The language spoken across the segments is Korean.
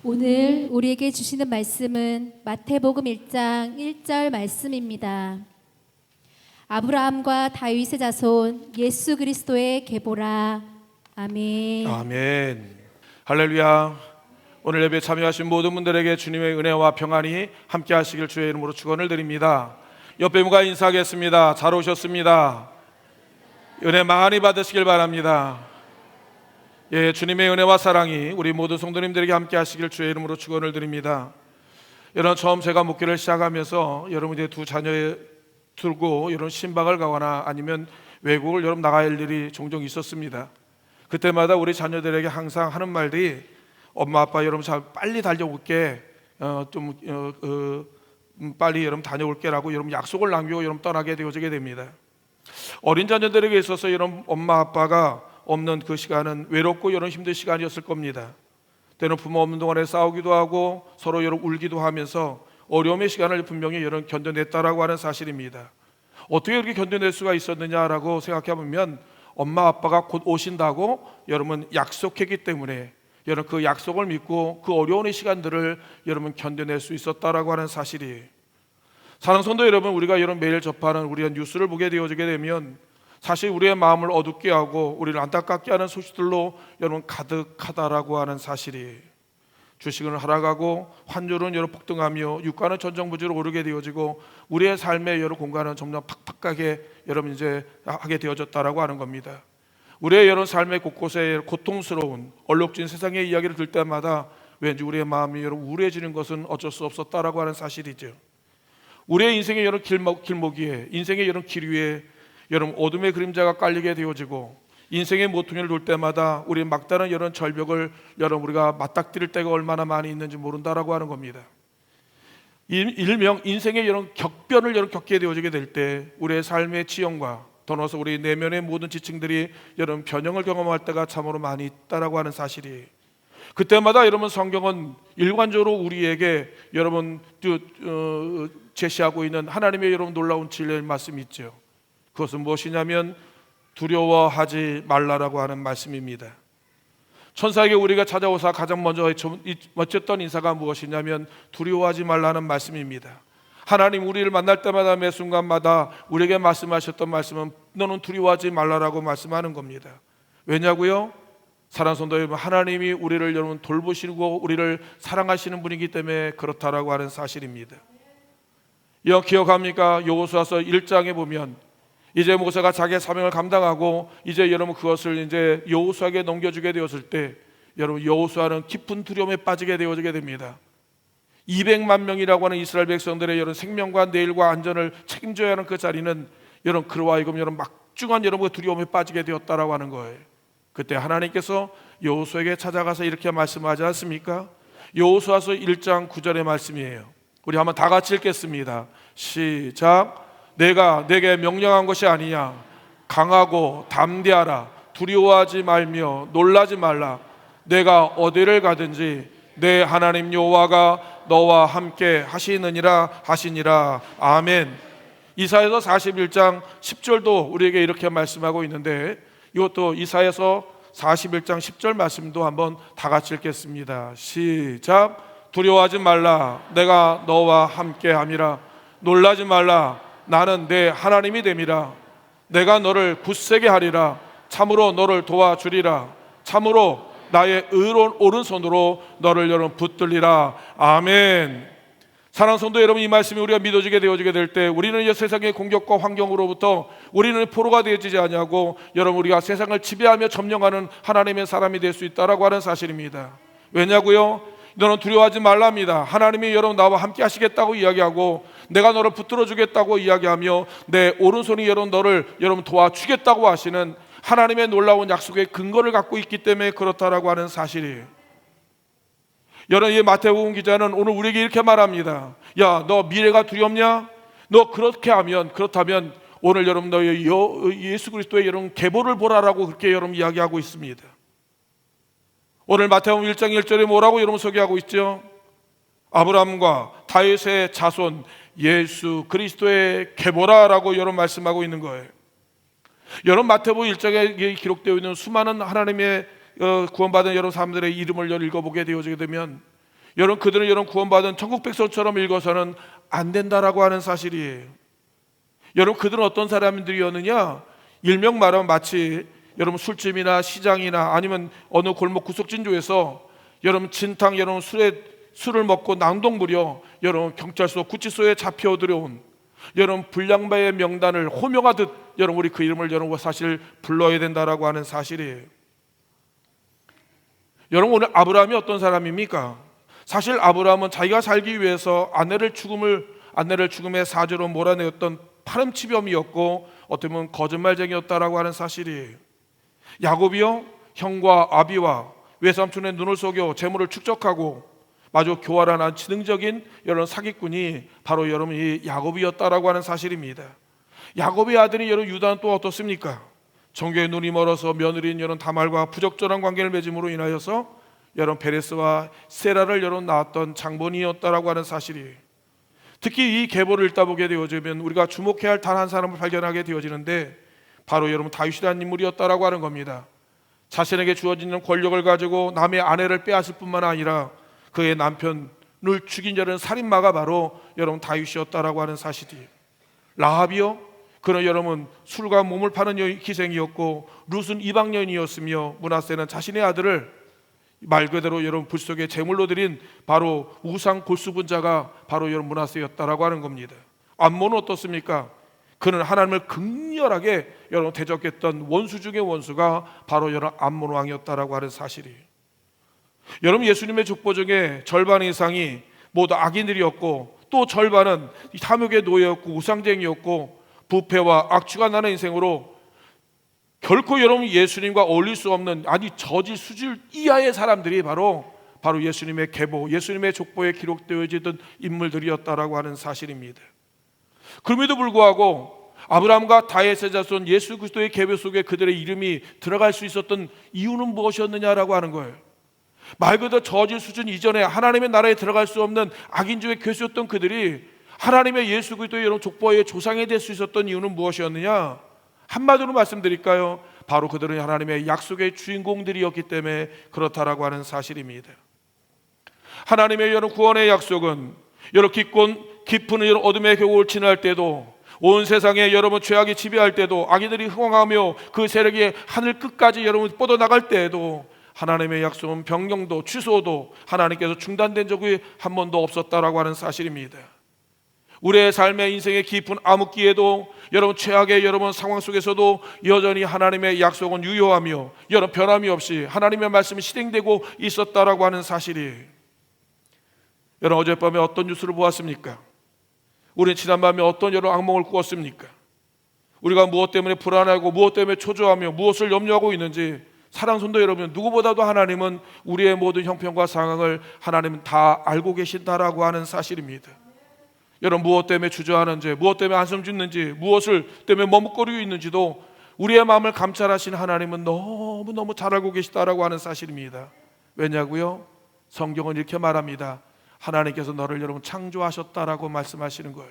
오늘 우리에게 주시는 말씀은 마태복음 1장 1절 말씀입니다. 아브라함과 다윗의 자손 예수 그리스도의 계보라. 아멘. 아멘. 할렐루야. 오늘 예배 참여하신 모든 분들에게 주님의 은혜와 평안이 함께 하시길 주의 이름으로 축원을 드립니다. 옆에 분과 인사하겠습니다. 잘 오셨습니다. 은혜 많이 받으시길 바랍니다. 예, 주님의 은혜와 사랑이 우리 모든 성도님들에게 함께 하시길 주의 이름으로 축원을 드립니다. 여러분, 처음 제가 목회를 시작하면서 여러분 이제 두 자녀 들고 이런 신방을 가거나 아니면 외국을 여러분 나가야 할 일이 종종 있었습니다. 그때마다 우리 자녀들에게 항상 하는 말들이 엄마 아빠 여러분 잘 빨리 달려올게, 빨리 여러분 다녀올게라고 여러분 약속을 남기고 여러분 떠나게 되어지게 됩니다. 어린 자녀들에게 있어서 여러분 엄마 아빠가 없는 그 시간은 외롭고 여러분 힘든 시간이었을 겁니다. 때는 부모 없는 동안에 싸우기도 하고 서로 여러분 울기도 하면서 어려움의 시간을 분명히 여러분 견뎌냈다라고 하는 사실입니다. 어떻게 그렇게 견뎌낼 수가 있었느냐라고 생각해 보면 엄마 아빠가 곧 오신다고 여러분 약속했기 때문에 여러분 그 약속을 믿고 그 어려운 시간들을 여러분 견뎌낼 수 있었다라고 하는 사실이에요. 사랑하는 성도 여러분, 우리가 여러분 매일 접하는 우리가 뉴스를 보게 되어지게 되면 사실 우리의 마음을 어둡게 하고 우리를 안타깝게 하는 소식들로 여러분 가득하다라고 하는 사실이, 주식은 하락하고 환율은 여러 폭등하며 유가는 전정부지로 오르게 되어지고 우리의 삶의 여러 공간은 점점 팍팍하게 여러분 이제 하게 되어졌다라고 하는 겁니다. 우리의 여러 삶의 곳곳에 고통스러운 얼룩진 세상의 이야기를 들을 때마다 왠지 우리의 마음이 여러분 우울해지는 것은 어쩔 수 없었다라고 하는 사실이죠. 우리의 인생의 여러 길목에 인생의 여러 길 위에 여러분 어둠의 그림자가 깔리게 되어지고 인생의 모퉁이를 돌 때마다 우리 막다른 이런 절벽을 여러분 우리가 맞닥뜨릴 때가 얼마나 많이 있는지 모른다라고 하는 겁니다. 일명 인생의 이런 격변을 여러분 겪게 되어지게 될 때 우리의 삶의 지형과 더 넣어서 우리 내면의 모든 지층들이 여러분 변형을 경험할 때가 참으로 많이 있다라고 하는 사실이, 그때마다 여러분 성경은 일관적으로 우리에게 여러분 제시하고 있는 하나님의 여러분 놀라운 진리의 말씀이 있죠. 그것은 무엇이냐면 두려워하지 말라라고 하는 말씀입니다. 천사에게 우리가 찾아오사 가장 먼저 멋졌던 인사가 무엇이냐면 두려워하지 말라는 말씀입니다. 하나님 우리를 만날 때마다 매 순간마다 우리에게 말씀하셨던 말씀은 너는 두려워하지 말라라고 말씀하는 겁니다. 왜냐고요? 사랑하는 성도 여러분, 하나님이 우리를 여러분 돌보시고 우리를 사랑하시는 분이기 때문에 그렇다라고 하는 사실입니다. 이거 기억합니까? 여호수아서 1장에 보면 이제 모세가 자기의 사명을 감당하고 이제 여러분 그것을 이제 여호수아에게 넘겨주게 되었을 때 여러분 여호수아는 깊은 두려움에 빠지게 되어지게 됩니다. 200만 명이라고 하는 이스라엘 백성들의 여러분 생명과 내일과 안전을 책임져야 하는 그 자리는 여러분 그와 하여금 여러분 막중한 여러분 두려움에 빠지게 되었다라고 하는 거예요. 그때 하나님께서 여호수아에게 찾아가서 이렇게 말씀하지 않습니까? 여호수아서 1장 9절의 말씀이에요. 우리 한번 다 같이 읽겠습니다. 시작. 내가 내게 명령한 것이 아니냐. 강하고 담대하라. 두려워하지 말며 놀라지 말라. 내가 어디를 가든지 내 하나님 여호와가 너와 함께 하시느니라 하시니라. 아멘. 이사야서 41장 10절도 우리에게 이렇게 말씀하고 있는데 이것도 이사야서 41장 10절 말씀도 한번 다 같이 읽겠습니다. 시작. 두려워하지 말라. 내가 너와 함께 함이라. 놀라지 말라. 나는 내 하나님이 됨이라. 내가 너를 굳세게 하리라. 참으로 너를 도와주리라. 참으로 나의 의로운 오른손으로 너를 여러분 붙들리라. 아멘. 사랑하는 성도 여러분, 이 말씀이 우리가 믿어지게 되어지게 될 때 우리는 이 세상의 공격과 환경으로부터 우리는 포로가 되어지지 아니하고 여러분 우리가 세상을 지배하며 점령하는 하나님의 사람이 될 수 있다라고 하는 사실입니다. 왜냐고요? 너는 두려워하지 말랍니다. 하나님이 여러분 나와 함께 하시겠다고 이야기하고 내가 너를 붙들어 주겠다고 이야기하며 내 오른손이 여러분 너를 여러분 도와주겠다고 하시는 하나님의 놀라운 약속의 근거를 갖고 있기 때문에 그렇다라고 하는 사실이에요. 여러분, 이 마태복음 기자는 오늘 우리에게 이렇게 말합니다. 야, 너 미래가 두렵냐? 너 그렇다면 오늘 여러분 너의 예수 그리스도의 여러분 계보를 보라라고 그렇게 여러분 이야기하고 있습니다. 오늘 마태복음 1장 1절에 뭐라고 여러분 소개하고 있죠? 아브라함과 다윗의 자손 예수 그리스도의 계보라라고 여러분 말씀하고 있는 거예요. 여러분 마태복음 1장에 기록되어 있는 수많은 하나님의 구원받은 여러 사람들의 이름을 읽어보게 되어지게 되면 여러분, 그들은 여러분 구원받은 천국 백성처럼 읽어서는 안 된다라고 하는 사실이에요. 여러분, 그들은 어떤 사람들이었느냐? 일명 말하면 마치 여러분 술집이나 시장이나 아니면 어느 골목 구석진조에서 여러분 진탕 여러분 술을 먹고 낭동부려 여러분 경찰서 구치소에 잡혀 들어온 여러분 불량배의 명단을 호명하듯 여러분 우리 그 이름을 여러분 사실 불러야 된다라고 하는 사실이에요. 여러분, 오늘 아브라함이 어떤 사람입니까? 사실 아브라함은 자기가 살기 위해서 아내를 죽음의 사죄로 몰아내었던 파렴치범이었고 어떻게 보면 거짓말쟁이였다라고 하는 사실이에요. 야곱이요, 형과 아비와 외삼촌의 눈을 속여 재물을 축적하고 마주 교활한 지능적인 여러분 사기꾼이 바로 여러분 이 야곱이었다라고 하는 사실입니다. 야곱의 아들이 여러분 유다는 또 어떻습니까? 정교의 눈이 멀어서 며느리인 여러분 다말과 부적절한 관계를 맺음으로 인하여서 여러분 베레스와 세라를 여러분 낳았던 장본이었다라고 하는 사실이에요. 특히 이 계보를 읽다 보게 되어지면 우리가 주목해야 할 단 한 사람을 발견하게 되어지는데 바로 여러분 다윗이라는 인물이었다라고 하는 겁니다. 자신에게 주어지는 권력을 가지고 남의 아내를 빼앗을 뿐만 아니라 그의 남편을 죽인 자는 살인마가 바로 여러분 다윗이었다라고 하는 사실이에요. 라합이요, 그는 여러분 술과 몸을 파는 기생이었고 룻은 이방 여인이었으며 므낫세는 자신의 아들을 말 그대로 여러분 불 속에 제물로 드린 바로 우상 골수분자가 바로 여러분 므낫세였다라고 하는 겁니다. 암몬은 어떻습니까? 그는 하나님을 극렬하게 여러분 대적했던 원수 중의 원수가 바로 여러분 암몬 왕이었다라고 하는 사실이에요. 여러분, 예수님의 족보 중에 절반 이상이 모두 악인들이었고 또 절반은 탐욕의 노예였고 우상쟁이였고 부패와 악취가 나는 인생으로 결코 여러분 예수님과 어울릴 수 없는 아주 저질 수질 이하의 사람들이 바로 예수님의 계보, 예수님의 족보에 기록되어지던 인물들이었다라고 하는 사실입니다. 그럼에도 불구하고 아브라함과 다윗의 자손 예수 그리스도의 계보 속에 그들의 이름이 들어갈 수 있었던 이유는 무엇이었느냐라고 하는 거예요. 말 그대로 저질 수준 이전에 하나님의 나라에 들어갈 수 없는 악인주의 괴수였던 그들이 하나님의 예수 그리스도의 여러분 족보의 조상이 될 수 있었던 이유는 무엇이었느냐? 한마디로 말씀드릴까요? 바로 그들은 하나님의 약속의 주인공들이었기 때문에 그렇다라고 하는 사실입니다. 하나님의 여러분 구원의 약속은 여러분 깊은 여러분 어둠의 겨울을 지날 때도 온 세상에 여러분 죄악이 지배할 때도 악인들이 흥황하며 그 세력이 하늘 끝까지 여러분 뻗어나갈 때에도 하나님의 약속은 변경도 취소도 하나님께서 중단된 적이 한 번도 없었다라고 하는 사실입니다. 우리의 삶의 인생의 깊은 암흑기에도 여러분 최악의 여러분 상황 속에서도 여전히 하나님의 약속은 유효하며 여러분 변함이 없이 하나님의 말씀이 실행되고 있었다라고 하는 사실이에요. 여러분, 어젯밤에 어떤 뉴스를 보았습니까? 우리는 지난밤에 어떤 여러 악몽을 꾸었습니까? 우리가 무엇 때문에 불안하고 무엇 때문에 초조하며 무엇을 염려하고 있는지 사랑성도 여러분, 누구보다도 하나님은 우리의 모든 형편과 상황을 하나님은 다 알고 계신다라고 하는 사실입니다. 여러분, 무엇 때문에 주저하는지, 무엇 때문에 한숨 짓는지, 무엇을 때문에 머뭇거리고 있는지도 우리의 마음을 감찰하신 하나님은 너무너무 잘 알고 계시다라고 하는 사실입니다. 왜냐고요? 성경은 이렇게 말합니다. 하나님께서 너를 여러분 창조하셨다라고 말씀하시는 걸.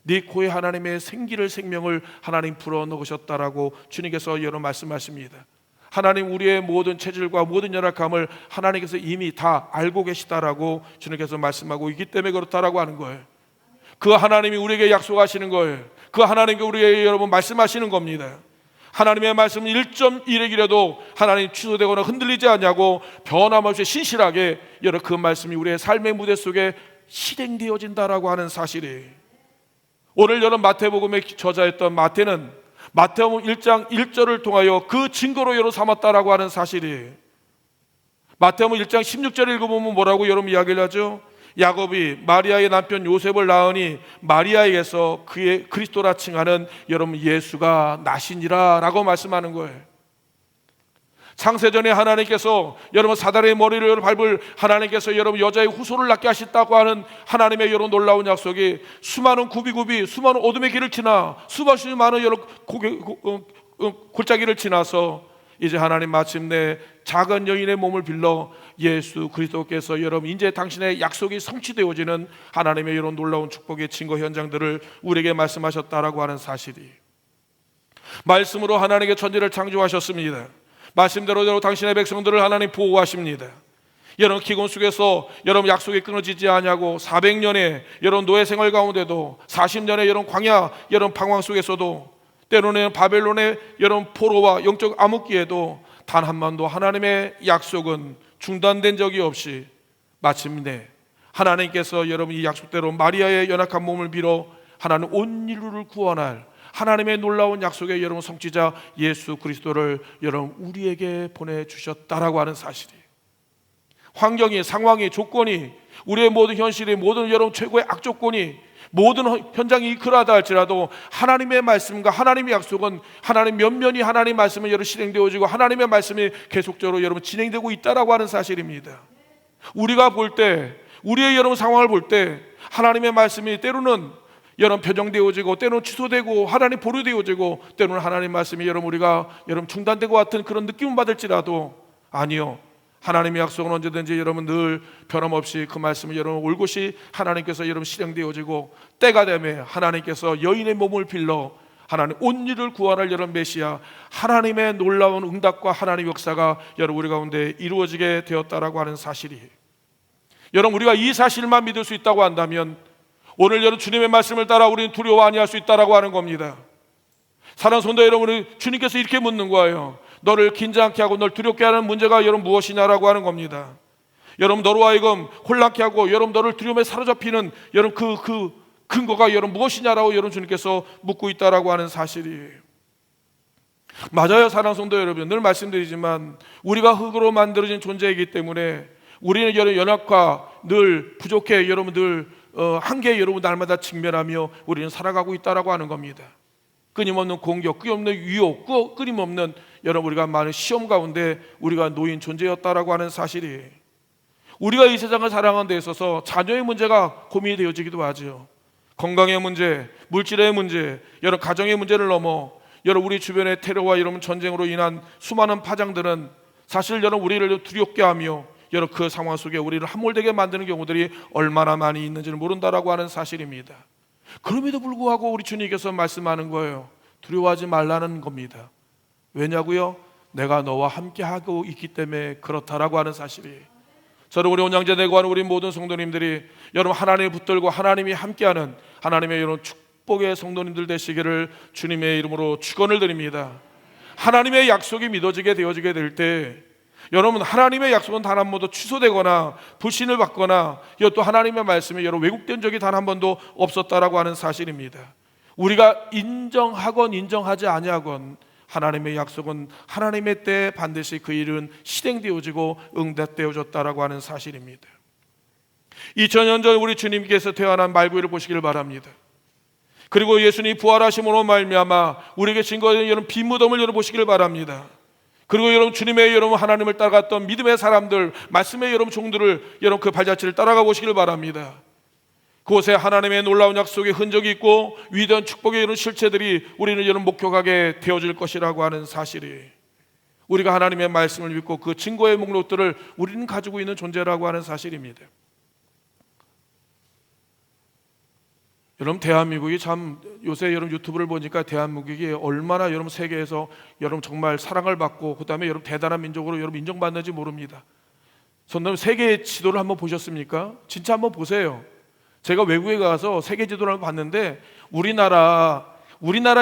네 코에 하나님의 생명을 하나님 불어넣으셨다라고 주님께서 여러분 말씀하십니다. 하나님 우리의 모든 체질과 모든 열악함을 하나님께서 이미 다 알고 계시다라고 주님께서 말씀하고 있기 때문에 그렇다라고 하는 거예요. 그 하나님이 우리에게 약속하시는 거예요. 그 하나님께 우리에게 여러분 말씀하시는 겁니다. 하나님의 말씀은 1.1핵이라도 하나님 취소되거나 흔들리지 않냐고 변함없이 신실하게 여러분 그 말씀이 우리의 삶의 무대 속에 실행되어진다라고 하는 사실이에요. 오늘 여러분 마태복음에 저자였던 마태는 마태복음 1장 1절을 통하여 그 증거로 여러분 삼았다라고 하는 사실이에요. 마태복음 1장 16절 읽어보면 뭐라고 여러분 이야기를 하죠? 야곱이 마리아의 남편 요셉을 낳으니 마리아에게서 그의 그리스도라 칭하는 여러분 예수가 나시니라 라고 말씀하는 거예요. 창세전에 하나님께서 여러분 사단의 머리를 밟을 하나님께서 여러분 여자의 후손을 낳게 하셨다고 하는 하나님의 여러분 놀라운 약속이 수많은 굽이굽이 수많은 어둠의 길을 지나 수많은 많은 여러분 골짜기를 지나서 이제 하나님 마침내 작은 여인의 몸을 빌려 예수 그리스도께서 여러분 이제 당신의 약속이 성취되어지는 하나님의 이런 놀라운 축복의 증거 현장들을 우리에게 말씀하셨다라고 하는 사실이, 말씀으로 하나님의 천지를 창조하셨습니다. 말씀대로 당신의 백성들을 하나님 보호하십니다. 여러분 기금 속에서 여러분 약속이 끊어지지 아니하고 400년의 여러분 노예 생활 가운데도 40년의 여러분 광야 여러분 방황 속에서도 때로는 바벨론의 여러분 포로와 영적 암흑기에도 단 한 번도 하나님의 약속은 중단된 적이 없이 마침내 하나님께서 여러분 이 약속대로 마리아의 연약한 몸을 빌어 하나님 온 인류를 구원할 하나님의 놀라운 약속의 여러분 성취자 예수 그리스도를 여러분 우리에게 보내주셨다라고 하는 사실이에요. 환경이, 상황이, 조건이, 우리의 모든 현실이, 모든 여러분 최고의 악조건이, 모든 현장이 그러하다 할지라도 하나님의 말씀과 하나님의 약속은 하나님 면면이 하나님의 말씀은 여러분 실행되어지고 하나님의 말씀이 계속적으로 여러분 진행되고 있다라고 하는 사실입니다. 우리가 볼 때, 우리의 여러분 상황을 볼 때 하나님의 말씀이 때로는 여러분 변형되어지고 때로는 취소되고 하나님 보류되어지고 때로는 하나님 말씀이 여러분 우리가 여러분 중단되고 같은 그런 느낌을 받을지라도 아니요, 하나님의 약속은 언제든지 여러분 늘 변함없이 그 말씀을 여러분 올곧이 하나님께서 여러분 실행되어지고 때가 되면 하나님께서 여인의 몸을 빌러 하나님 온 일을 구원할 여러분 메시아 하나님의 놀라운 응답과 하나님의 역사가 여러분 우리 가운데 이루어지게 되었다라고 하는 사실이에요. 여러분 우리가 이 사실만 믿을 수 있다고 한다면 오늘 여러분 주님의 말씀을 따라 우리는 두려워 아니할 수 있다라고 하는 겁니다. 사랑하는 성도 여러분, 주님께서 이렇게 묻는 거예요. 너를 긴장케 하고 널 두렵게 하는 문제가 여러분 무엇이냐라고 하는 겁니다. 여러분 너로 하여금 혼란케 하고 여러분 너를 두려움에 사로잡히는 여러분 그 근거가 여러분 무엇이냐라고 여러분 주님께서 묻고 있다라고 하는 사실이에요. 맞아요, 사랑하는 성도 여러분. 늘 말씀드리지만 우리가 흙으로 만들어진 존재이기 때문에 우리는 여러분 연약과 늘 부족해 여러분 늘 한계에 여러분 날마다 직면하며 우리는 살아가고 있다라고 하는 겁니다. 끊임없는 공격, 끊임없는 유혹, 끊임없는 여러분 우리가 많은 시험 가운데 우리가 놓인 존재였다라고 하는 사실이 우리가 이 세상을 살아가는 데 있어서 자녀의 문제가 고민이 되어지기도 하죠. 건강의 문제, 물질의 문제, 여러 가정의 문제를 넘어 여러 우리 주변의 테러와 여러분 전쟁으로 인한 수많은 파장들은 사실 여러 우리를 두렵게 하며 여러 그 상황 속에 우리를 함몰되게 만드는 경우들이 얼마나 많이 있는지를 모른다라고 하는 사실입니다. 그럼에도 불구하고 우리 주님께서 말씀하는 거예요. 두려워하지 말라는 겁니다. 왜냐고요? 내가 너와 함께하고 있기 때문에 그렇다라고 하는 사실이에요. 저는 우리 온양제 내고하는 우리 모든 성도님들이 여러분 하나님을 붙들고 하나님이 함께하는 하나님의 이런 축복의 성도님들 되시기를 주님의 이름으로 축원을 드립니다. 하나님의 약속이 믿어지게 되어지게 될 때 여러분 하나님의 약속은 단 한 번도 취소되거나 불신을 받거나 또 하나님의 말씀이 여러분 왜곡된 적이 단 한 번도 없었다라고 하는 사실입니다. 우리가 인정하건 인정하지 아니하건 하나님의 약속은 하나님의 때에 반드시 그 일은 실행되어지고 응답되어졌다라고 하는 사실입니다. 2000년 전 우리 주님께서 태어난 말구이를 보시기를 바랍니다. 그리고 예수님이 부활하심으로 말미암아 우리에게 증거된 이런 빈 무덤을 여러분 보시기를 바랍니다. 그리고 여러분 주님의 여러분 하나님을 따라갔던 믿음의 사람들, 말씀의 여러분 종들을 여러분 그 발자취를 따라가 보시길 바랍니다. 그곳에 하나님의 놀라운 약속의 흔적이 있고 위대한 축복의 이런 실체들이 우리는 여러분 목격하게 되어질 것이라고 하는 사실이 우리가 하나님의 말씀을 믿고 그 증거의 목록들을 우리는 가지고 있는 존재라고 하는 사실입니다. 여러분 대한민국이 참 요새 여러분 유튜브를 보니까 대한민국이 얼마나 여러분 세계에서 여러분 정말 사랑을 받고 그다음에 여러분 대단한 민족으로 여러분 인정받는지 모릅니다. 저는 세계 지도를 한번 보셨습니까? 진짜 한번 보세요. 제가 외국에 가서 세계 지도를 한번 봤는데 우리나라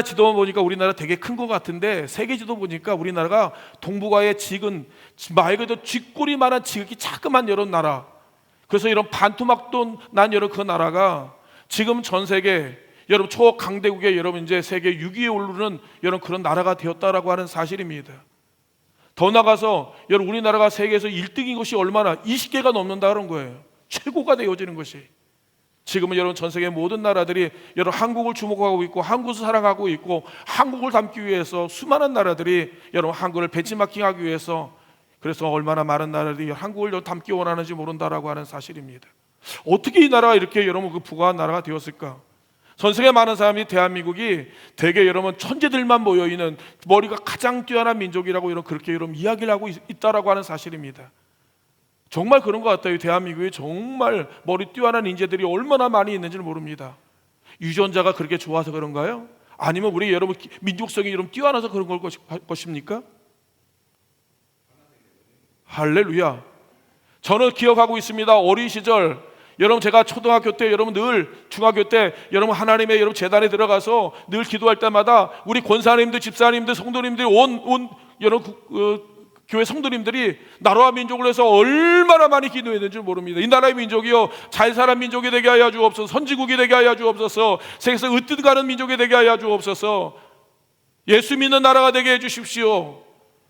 지도만 보니까 우리나라 되게 큰 것 같은데 세계 지도 보니까 우리나라가 동북아의 지근 말 그대로 쥐꼬리만한 지극히 자그만 여러 나라. 그래서 이런 반토막도 난 여러 그 나라가 지금 전 세계 여러분 초강대국의 여러분 이제 세계 6위에 오르는 여러분 그런 나라가 되었다라고 하는 사실입니다. 더 나가서 여러분 우리나라가 세계에서 1등인 것이 얼마나 20개가 넘는다는 거예요. 최고가 되어지는 것이. 지금은 여러분 전 세계 모든 나라들이 여러분 한국을 주목하고 있고 한국을 사랑하고 있고 한국을 담기 위해서 수많은 나라들이 여러분 한국을 벤치마킹하기 위해서 그래서 얼마나 많은 나라들이 한국을 담기 원하는지 모른다라고 하는 사실입니다. 어떻게 이 나라가 이렇게 여러분 그 부강한 나라가 되었을까? 전 세계 많은 사람이 대한민국이 되게 여러분 천재들만 모여 있는 머리가 가장 뛰어난 민족이라고 여러분 그렇게 여러분 이야기를 하고 있다라고 하는 사실입니다. 정말 그런 것 같아요. 대한민국에 정말 머리 뛰어난 인재들이 얼마나 많이 있는지를 모릅니다. 유전자가 그렇게 좋아서 그런가요? 아니면 우리 여러분 민족성이 여러분 뛰어나서 그런 것입니까? 할렐루야. 저는 기억하고 있습니다. 어린 시절 여러분, 제가 초등학교 때, 여러분 늘 중학교 때 여러분 하나님의 여러분 제단에 들어가서 늘 기도할 때마다 우리 권사님들, 집사님들, 성도님들이 온 여러분 교회 성도님들이 나라와 민족을 위해서 얼마나 많이 기도했는지 모릅니다. 이 나라의 민족이요, 잘 사는 민족이 되게 하여 주옵소서, 선지국이 되게 하여 주옵소서, 세계에서 으뜸가는 민족이 되게 하여 주옵소서, 예수 믿는 나라가 되게 해 주십시오.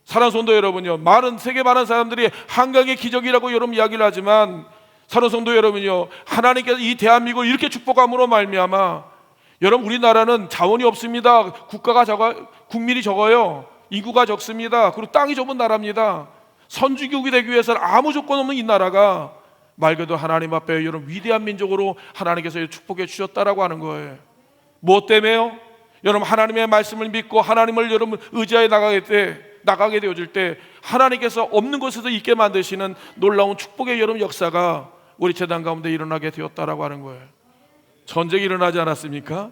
사랑하는 성도 여러분요, 세계 많은 사람들이 한강의 기적이라고 여러분 이야기를 하지만, 사랑하는 성도 여러분요, 하나님께서 이 대한민국을 이렇게 축복함으로 말미암아, 여러분 우리나라는 자원이 없습니다. 국민이 적어요. 인구가 적습니다. 그리고 땅이 좁은 나라입니다. 선지국이 되기 위해서는 아무 조건 없는 이 나라가 말 그대로 하나님 앞에 여러분 위대한 민족으로 하나님께서 축복해 주셨다라고 하는 거예요. 무엇 때문에요? 여러분 하나님의 말씀을 믿고 하나님을 여러분 의지하여 나가게 되어질 때 하나님께서 없는 곳에서 있게 만드시는 놀라운 축복의 여러분 역사가 우리 재단 가운데 일어나게 되었다라고 하는 거예요. 전쟁이 일어나지 않았습니까?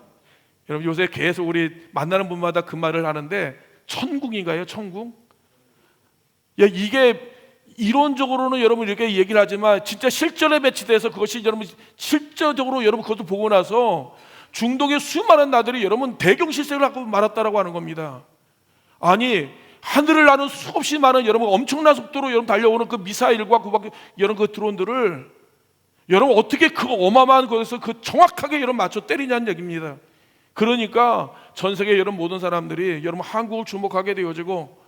여러분 요새 계속 우리 만나는 분마다 그 말을 하는데, 천국인가요? 천국? 이게 이론적으로는 여러분 이렇게 얘기를 하지만 진짜 실전에 배치돼서 그것이 여러분 실제적으로 여러분 그것도 보고 나서 중동의 수많은 나들이 여러분 대경실색을 하고 말았다라고 하는 겁니다. 아니 하늘을 나는 수없이 많은 여러분 엄청난 속도로 여러분 달려오는 그 미사일과 여러분 그 드론들을 여러분 어떻게 그 어마어마한 곳에서 그 정확하게 여러분 맞춰 때리냐는 얘기입니다. 그러니까 전 세계 여러분 모든 사람들이 여러분 한국을 주목하게 되어지고,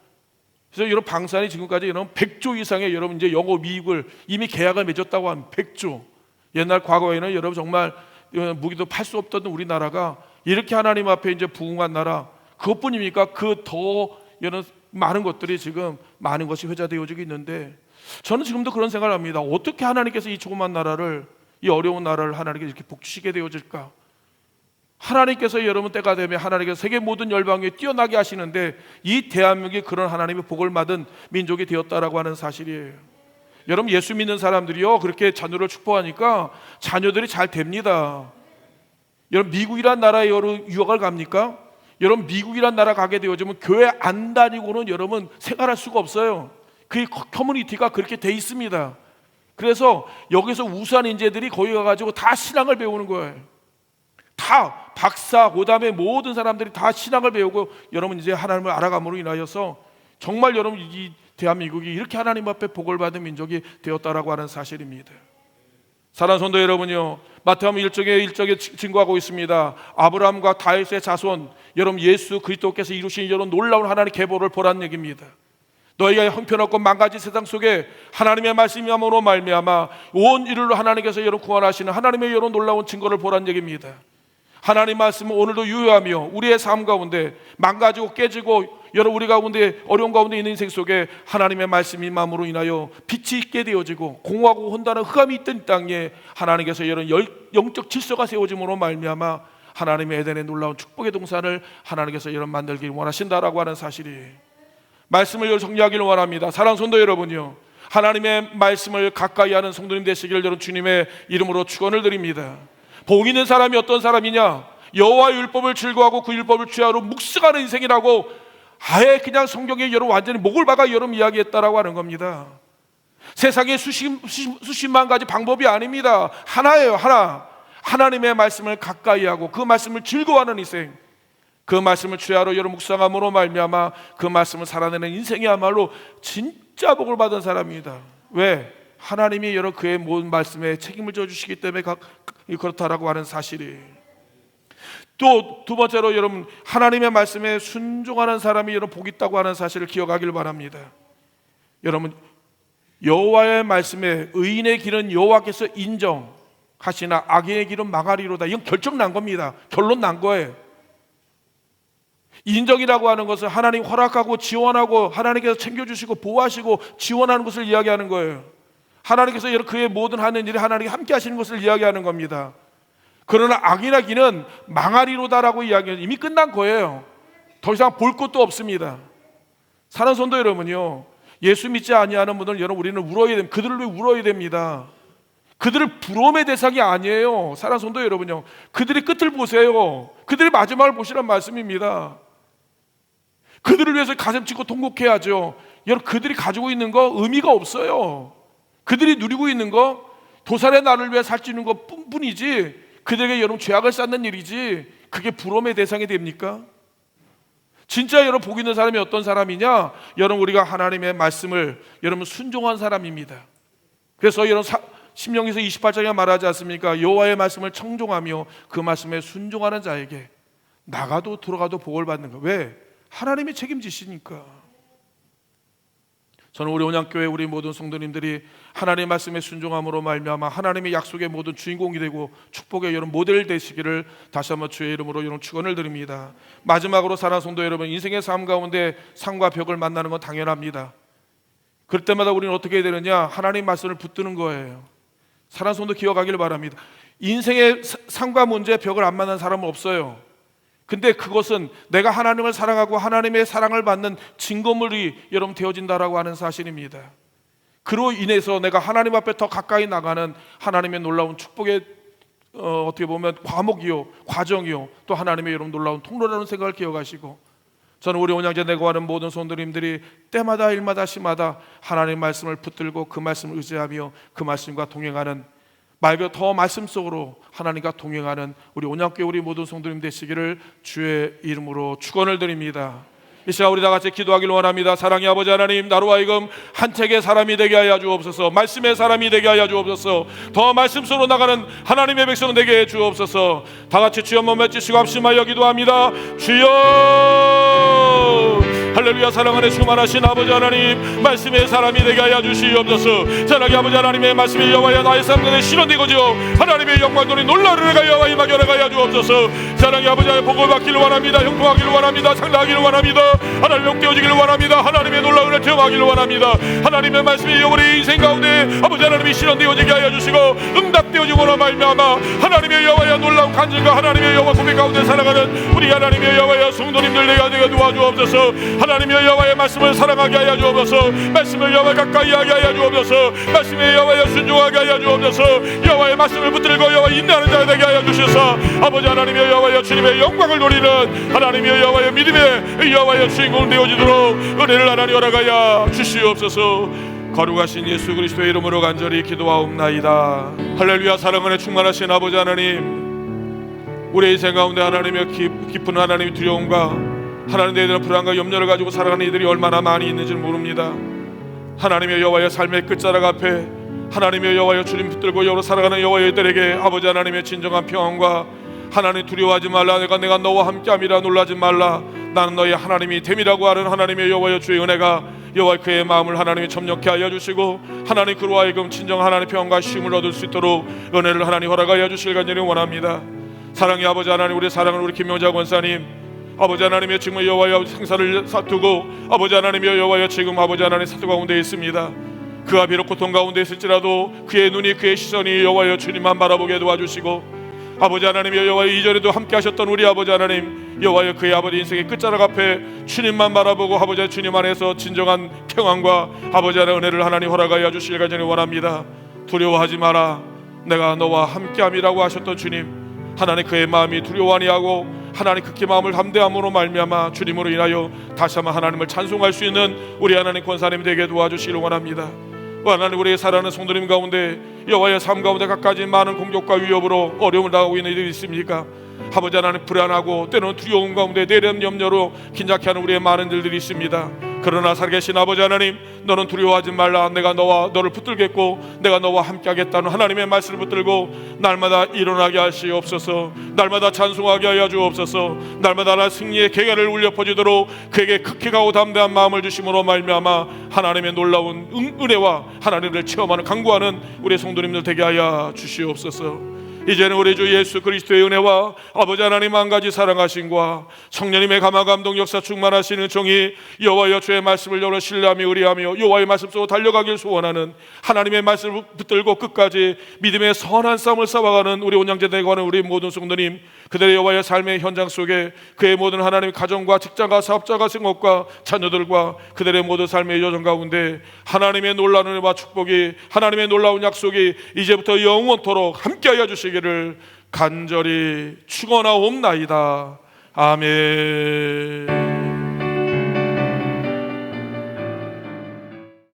그래서 여러분 방산이 지금까지 여러분 100조 이상의 여러분 이제 영어 미국을 이미 계약을 맺었다고 하면 100조. 옛날 과거에는 여러분 정말 무기도 팔 수 없던 우리나라가 이렇게 하나님 앞에 이제 부흥한 나라, 그것뿐입니까? 그 더 여러 많은 것들이 지금 많은 것이 회자되어지고 있는데, 저는 지금도 그런 생각을 합니다. 어떻게 하나님께서 이 조그만 나라를, 이 어려운 나라를 하나님께서 이렇게 복주시게 되어질까? 하나님께서 여러분 때가 되면 하나님께서 세계 모든 열방에 뛰어나게 하시는데, 이 대한민국이 그런 하나님의 복을 받은 민족이 되었다라고 하는 사실이에요. 여러분 예수 믿는 사람들이요 그렇게 자녀를 축복하니까 자녀들이 잘 됩니다. 여러분 미국이란 나라에 여러분 유학을 갑니까? 여러분 미국이란 나라 가게 되어지면 교회 안 다니고는 여러분 생활할 수가 없어요. 그 커뮤니티가 그렇게 돼 있습니다. 그래서 여기서 우수한 인재들이 거기 가가지고 다 신앙을 배우는 거예요. 다 박사, 그 다음에 모든 사람들이 다 신앙을 배우고 여러분 이제 하나님을 알아감으로 인하여서 정말 여러분 이 대한민국이 이렇게 하나님 앞에 복을 받은 민족이 되었다라고 하는 사실입니다. 사랑하는 성도 여러분요, 마태복음 1장에 증거하고 있습니다. 아브라함과 다윗의 자손, 여러분 예수 그리스도께서 이루신 여러분 놀라운 하나님의 계보를 보라는 얘기입니다. 너희가 형편없고 망가진 세상 속에 하나님의 말씀이야말로 말미암아 온 인류를 하나님께서 여러분 구원하시는 하나님의 여러분 놀라운 증거를 보라는 얘기입니다. 하나님 말씀은 오늘도 유효하며 우리의 삶 가운데 망가지고 깨지고 여러분 우리 가운데 어려운 가운데 있는 인생 속에 하나님의 말씀이 마음으로 인하여 빛이 있게 되어지고 공허하고 혼돈한 흑암이 있던 땅에 하나님께서 여러분 영적 질서가 세워짐으로 말미암아 하나님의 에덴의 놀라운 축복의 동산을 하나님께서 여러분 만들기를 원하신다라고 하는 사실이 말씀을 정리하기를 원합니다. 사랑하는 성도 여러분요, 하나님의 말씀을 가까이 하는 성도님 되시기를 여러분 주님의 이름으로 축원을 드립니다. 복 있는 사람이 어떤 사람이냐? 여호와의 율법을 즐거워하고 그 율법을 취하러 묵상하는 인생이라고 아예 그냥 성경에 여러분 완전히 목을 박아 여러분 이야기했다라고 하는 겁니다. 세상에 수십만 가지 방법이 아닙니다. 하나예요, 하나. 하나님의 말씀을 가까이 하고 그 말씀을 즐거워하는 인생, 그 말씀을 취하러 여러분 묵상함으로 말미암아 그 말씀을 살아내는 인생이야말로 진짜 복을 받은 사람입니다. 왜? 하나님이 여러 그의 모든 말씀에 책임을 져주시기 때문에 그렇다라고 하는 사실이. 또 두 번째로 여러분 하나님의 말씀에 순종하는 사람이 여러분 복이 있다고 하는 사실을 기억하길 바랍니다. 여러분 여호와의 말씀에 의인의 길은 여호와께서 인정하시나 악인의 길은 망하리로다. 이건 결정 난 겁니다. 결론 난 거예요. 인정이라고 하는 것은 하나님 허락하고 지원하고 하나님께서 챙겨주시고 보호하시고 지원하는 것을 이야기하는 거예요. 하나님께서 그의 모든 하는 일에 하나님이 함께 하시는 것을 이야기하는 겁니다. 그러나 악인의 길은 망하리로다라고 이야기하는 이미 끝난 거예요. 더 이상 볼 것도 없습니다. 사랑하는 성도 여러분요, 예수 믿지 아니하는 분들 여러분 우리는 울어야 됩니다. 그들을 위해 울어야 됩니다. 그들을 부러움의 대상이 아니에요. 사랑하는 성도 여러분요, 그들의 끝을 보세요. 그들의 마지막을 보시란 말씀입니다. 그들을 위해서 가슴 찢고 통곡해야죠. 여러분 그들이 가지고 있는 거 의미가 없어요. 그들이 누리고 있는 거 도살의 날을 위해 살찌는 것 뿐이지 그들에게 여러분 죄악을 쌓는 일이지 그게 부러움의 대상이 됩니까? 진짜 여러분 복 있는 사람이 어떤 사람이냐? 여러분 우리가 하나님의 말씀을 여러분 순종한 사람입니다. 그래서 여러분 신명기서 28장에 말하지 않습니까? 여호와의 말씀을 청종하며 그 말씀에 순종하는 자에게 나가도 들어가도 복을 받는 거. 왜? 하나님이 책임지시니까. 저는 우리 온양교회 우리 모든 성도님들이 하나님의 말씀에 순종함으로 말미암아 하나님의 약속의 모든 주인공이 되고 축복의 여러분 모델 되시기를 다시 한번 주의 이름으로 여러분 축원을 드립니다. 마지막으로 사랑하는 성도 여러분, 인생의 삶 가운데 상과 벽을 만나는 건 당연합니다. 그럴 때마다 우리는 어떻게 해야 되느냐? 하나님 말씀을 붙드는 거예요. 사랑하는 성도 기억하기를 바랍니다. 인생의 상과 문제 벽을 안 만난 사람은 없어요. 근데 그것은 내가 하나님을 사랑하고 하나님의 사랑을 받는 증거물이 여러분 되어진다라고 하는 사실입니다. 그로 인해서 내가 하나님 앞에 더 가까이 나가는 하나님의 놀라운 축복의 어떻게 보면 과목이요, 과정이요, 또 하나님의 여러분 놀라운 통로라는 생각을 기억하시고, 저는 우리 온양제 내고 하는 모든 성도님들이 때마다 일마다 시마다 하나님의 말씀을 붙들고 그 말씀을 의지하며 그 말씀과 동행하는, 말 그대로 더 말씀 속으로 하나님과 동행하는 우리 온양교회 우리 모든 성도님 되시기를 주의 이름으로 축원을 드립니다. 이 시간 우리 다 같이 기도하기를 원합니다. 사랑의 아버지 하나님, 나로 하여금 한 책의 사람이 되게 하여 주옵소서. 말씀의 사람이 되게 하여 주옵소서. 더 말씀 속으로 나가는 하나님의 백성 되게 해 주옵소서. 다 같이 주여 한번 외치시고 합심하여 기도합니다. 주여, 할렐루야. 사랑하는 충만하신 아버지 하나님, 말씀의 사람이 되게 하여 주시옵소서. 사랑의 아버지 하나님의 말씀이 여호와여 나의 삶 가운데 실현되고죠, 하나님의 영광들이 놀라를 가여 임하게 하여 주옵소서. 사랑의 아버지 하나님, 복을 받기를 원합니다. 형통하기를 원합니다. 상당하기를 원합니다. 하나님 용되어지기를 원합니다. 하나님의 놀라움을 체험하기를 원합니다. 하나님의 말씀이 우리 인생 가운데 아버지 하나님이 실현되어지게 하여 주시고 응답되어지고로 말미암아 하나님의 여호와여 놀라운 간증과 하나님의 여호와 고백 가운데 살아가는 우리 하나님의 여호와여 성도님들 되게 도와주옵소서. 하나님의 여호와의 말씀을 사랑하게 하여 주옵소서. 말씀을 여호와 가까이 하게 하여 주옵소서. 말씀의 여호와여 순종하게 하여 주옵소서. 여호와의 말씀을 붙들고 여호와 인내하는 자 되게 하여 주셔서 아버지 하나님의 여호와여 주님의 영광을 누리는 하나님의 여호와여 믿음의 여호와여 주인공 되어지도록 은혜를 하나님 허락하여 주시옵소서. 거룩하신 예수 그리스도의 이름으로 간절히 기도하옵나이다. 할렐루야. 사랑하는 충만하신 아버지 하나님, 우리의 인생 가운데 하나님의 깊은 하나님의 두려움과 하나님에 대한 불안과 염려를 가지고 살아가는 이들이 얼마나 많이 있는지 모릅니다. 하나님의 여호와의 삶의 끝자락 앞에 하나님의 여호와의 주님 붙들고 여호와 살아가는 여호와들에게 아버지 하나님의 진정한 평안과 하나님 두려워하지 말라, 내가 너와 함께함이라, 놀라지 말라, 나는 너의 하나님이 됨이라고 하는 하나님의 여호와의 주의 은혜가 여호와 그의 마음을 하나님이 점령케 하여 주시고 하나님 그로 하여금 진정 하나님의 평안과 쉼을 얻을 수 있도록 은혜를 하나님 허락하여 주실 간절히 원합니다. 사랑의 아버지 하나님, 우리 사랑하는 우리 김명자 권사님, 아버지 하나님의 지금 여호와의 생사를 사투고 아버지 하나님의 여호와의 지금 아버지 하나님의 사투 가운데 있습니다. 그가 비록 고통 가운데 있을지라도 그의 눈이 그의 시선이 여호와의 주님만 바라보게 도와주시고 아버지 하나님의 여호와의 이전에도 함께 하셨던 우리 아버지 하나님 여호와의 그의 아버지 인생의 끝자락 앞에 주님만 바라보고 아버지 주님 안에서 진정한 평안과 아버지 하나님의 은혜를 하나님 허락하여 주실 간절히 원합니다. 두려워하지 마라, 내가 너와 함께함이라고 하셨던 주님, 하나님 그의 마음이 두려워 아니하고 하나님 극히 마음을 담대함으로 말미암아 주님으로 인하여 다시 한번 하나님을 찬송할 수 있는 우리 하나님 권사님 되게 도와주시길 원합니다. 하나님, 우리의 사랑하는 성도님 가운데 여호와의 삶 가운데 갖가지 많은 공격과 위협으로 어려움을 당하고 있는 이들이 있습니까? 아버지 하나님, 불안하고 때로는 두려움 가운데 내려는 염려로 긴장케 하는 우리의 많은 일들이 있습니다. 그러나 살아계신 아버지 하나님, 너는 두려워하지 말라, 내가 너를 붙들겠고 내가 너와 함께 하겠다는 하나님의 말씀을 붙들고 날마다 일어나게 하시옵소서. 날마다 찬송하게 하여 주옵소서. 날마다 나 승리의 계가를 울려 퍼지도록 그에게 극히 가고 담대한 마음을 주심으로 말미암아 하나님의 놀라운 은혜와 하나님을 체험하는 강구하는 우리 성도님들 되게 하여 주시옵소서. 이제는 우리 주 예수 그리스도의 은혜와 아버지 하나님 한 가지 사랑하심과 성령님의 감화 감동 역사 충만하시는 종이 여호와여 주의 말씀을 여러 신뢰하며 의뢰하며 여호와의 말씀 속으로 달려가길 소원하는 하나님의 말씀을 붙들고 끝까지 믿음의 선한 싸움을 싸워가는 우리 온양제 대관하는 우리 모든 성도님, 그들의 여호와의 삶의 현장 속에 그의 모든 하나님의 가정과 직장과 사업자가 생업과 자녀들과 그들의 모든 삶의 여정 가운데 하나님의 놀라운 은혜와 축복이, 하나님의 놀라운 약속이 이제부터 영원토록 함께하여 주시기를 간절히 축원하옵나이다. 아멘.